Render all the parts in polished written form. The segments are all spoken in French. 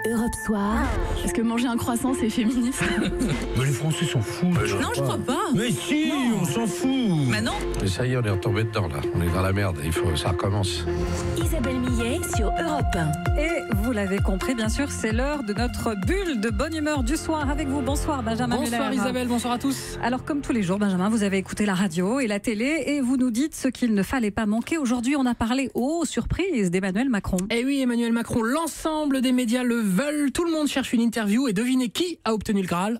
Europe Soir. Est-ce que manger un croissant, c'est féministe? Mais les Français s'en foutent. Non, je crois pas. Mais si, non. on s'en fout. Bah non. Mais ça y est, on est retombé dedans là. On est dans la merde. Ça recommence. Isabelle Millet sur Europe 1. Et vous l'avez compris, bien sûr, c'est l'heure de notre bulle de bonne humeur du soir avec vous. Bonsoir Benjamin Muller. Bonsoir Isabelle, bonsoir à tous. Alors comme tous les jours, Benjamin, vous avez écouté la radio et la télé et vous nous dites ce qu'il ne fallait pas manquer. Aujourd'hui, on a parlé, surprise, d'Emmanuel Macron. Eh oui, Emmanuel Macron, l'ensemble des médias le veulent. Tout le monde cherche une interview et devinez qui a obtenu le Graal.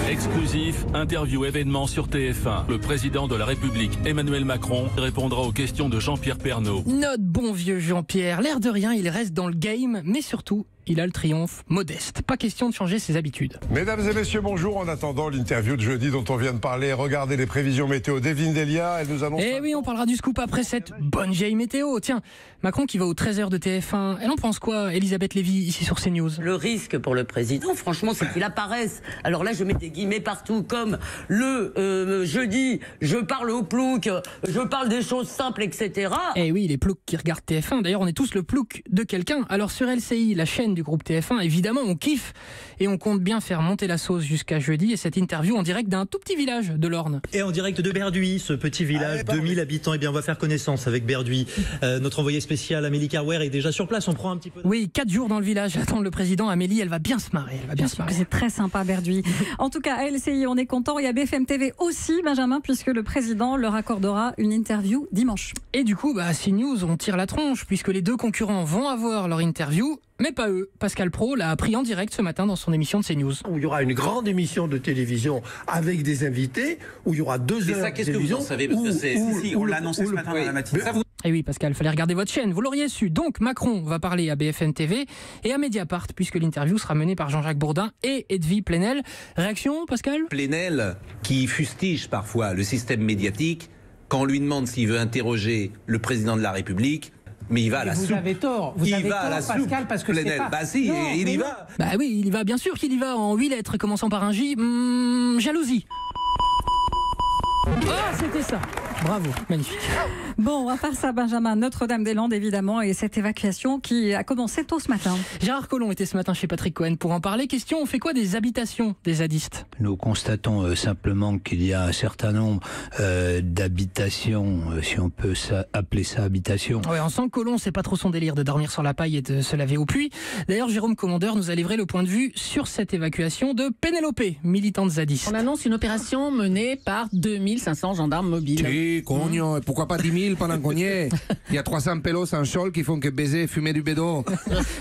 Exclusif, interview événement sur TF1. Le président de la République, Emmanuel Macron, répondra aux questions de Jean-Pierre Pernaut. Notre bon vieux Jean-Pierre, l'air de rien, il reste dans le game, mais surtout, il a le triomphe modeste. Pas question de changer ses habitudes. Mesdames et messieurs, bonjour. En attendant l'interview de jeudi dont on vient de parler, regardez les prévisions météo d'Evelyne Delia. Elle nous annonce... Eh oui, on parlera du scoop après cette bonne vieille météo. Tiens, Macron qui va aux 13h de TF1. Elle en pense quoi, Elisabeth Lévy, ici sur CNews? Le risque pour le président, franchement, c'est qu'il apparaisse. Alors là, je mets des guillemets partout, comme le jeudi, je parle au plouc, je parle des choses simples, etc. Eh oui, les ploucs qui regardent TF1. D'ailleurs, on est tous le plouc de quelqu'un. Alors sur LCI, la chaîne du groupe TF1, évidemment, on kiffe et on compte bien faire monter la sauce jusqu'à jeudi. Et cette interview en direct d'un tout petit village de l'Orne. Et en direct de Berduy, ce petit village, 2000 habitants. Eh bien, on va faire connaissance avec Berduy. Notre envoyé spécial Amélie Carwer est déjà sur place. On prend un petit peu... Oui, 4 jours dans le village. Attendre le président. Amélie, elle va bien se marrer. C'est très sympa, Berduy. En tout cas, à LCI, on est content. Il y a BFM TV aussi, Benjamin, puisque le président leur accordera une interview dimanche. Et du coup, à CNews, on tire la tronche, puisque les deux concurrents vont avoir leur interview. Mais pas eux. Pascal Praud l'a appris en direct ce matin dans son émission de CNews. Où il y aura une grande émission de télévision avec des invités, où il y aura 2 heures ça, qu'est-ce que vous en savez? Parce que on l'a annoncé ce matin dans la matinée. Et oui, Pascal, fallait regarder votre chaîne. Vous l'auriez su. Donc, Macron va parler à BFM TV et à Mediapart, puisque l'interview sera menée par Jean-Jacques Bourdin et Edwy Plenel. Réaction, Pascal? Plenel, qui fustige parfois le système médiatique, quand on lui demande s'il veut interroger le président de la République, mais il va à la soupe. Vous avez tort, Pascal, parce que c'est pas... Bah si, non, il y va. Bah oui, il y va, bien sûr qu'il y va, en 8 lettres, commençant par un J. Jalousie. Ah, c'était ça. Bravo, magnifique. Bon, à part ça, Benjamin, Notre-Dame-des-Landes, évidemment, et cette évacuation qui a commencé tôt ce matin. Gérard Collomb était ce matin chez Patrick Cohen pour en parler. Question, on fait quoi des habitations des zadistes? Nous constatons simplement qu'il y a un certain nombre d'habitations, si on peut appeler ça habitation. Ouais, on sent que Collomb, c'est pas trop son délire de dormir sur la paille et de se laver au puits. D'ailleurs, Jérôme Commandeur nous a livré le point de vue sur cette évacuation de Pénélope, militante zadiste. On annonce une opération menée par 2500 gendarmes mobiles. Oui, cognon, et pourquoi pas 10 000 pendant qu'on y est? Il y a 300 pélos en chol qui font que baiser, fumer du bédo.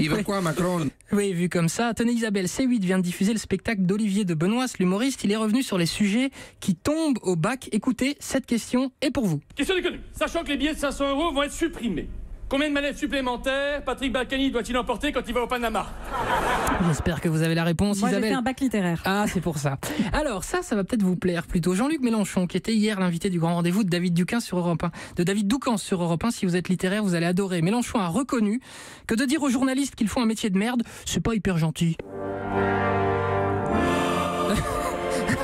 Il veut quoi, Macron? Oui, vu comme ça. Tenez Isabelle, C8 vient de diffuser le spectacle d'Olivier de Benoît, l'humoriste. Il est revenu sur les sujets qui tombent au bac. Écoutez, cette question est pour vous. Question d'économie. Sachant que les billets de 500 € vont être supprimés, combien de mallettes supplémentaires Patrick Balkany doit-il emporter quand il va au Panama? J'espère que vous avez la réponse, Moi, Isabelle. Moi, j'ai fait un bac littéraire. Ah, c'est pour ça. Alors, ça va peut-être vous plaire plutôt. Jean-Luc Mélenchon, qui était hier l'invité du grand rendez-vous de David Doucan sur Europe 1. De David Doucan sur Europe 1. Si vous êtes littéraire, vous allez adorer. Mélenchon a reconnu que de dire aux journalistes qu'ils font un métier de merde, c'est pas hyper gentil.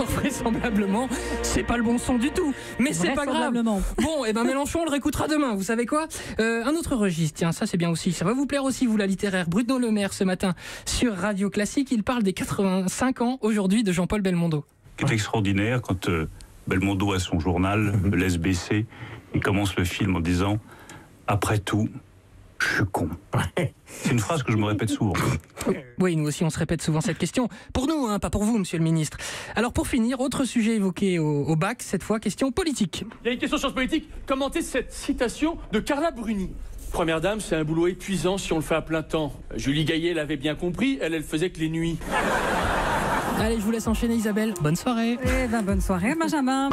Vraisemblablement, c'est pas le bon son du tout, mais c'est pas grave. Bon, et ben Mélenchon, on le réécoutera demain. Vous savez quoi, un autre registre, tiens, ça c'est bien aussi, ça va vous plaire aussi, vous la littéraire. Bruno Le Maire ce matin sur Radio Classique, il parle des 85 ans aujourd'hui de Jean-Paul Belmondo. Ce qui est extraordinaire, quand Belmondo a son journal, me laisse baisser, il commence le film en disant « Après tout, je suis con ». C'est une phrase que je me répète souvent. Oui, nous aussi, on se répète souvent cette question. Pour nous, hein, pas pour vous, monsieur le ministre. Alors, pour finir, autre sujet évoqué au bac, cette fois, question politique. Il y a une question de sciences politiques. Commentez cette citation de Carla Bruni. Première dame, c'est un boulot épuisant si on le fait à plein temps. Julie Gaillet l'avait bien compris, elle faisait que les nuits. Allez, je vous laisse enchaîner, Isabelle. Bonne soirée. Eh ben, bonne soirée, Benjamin.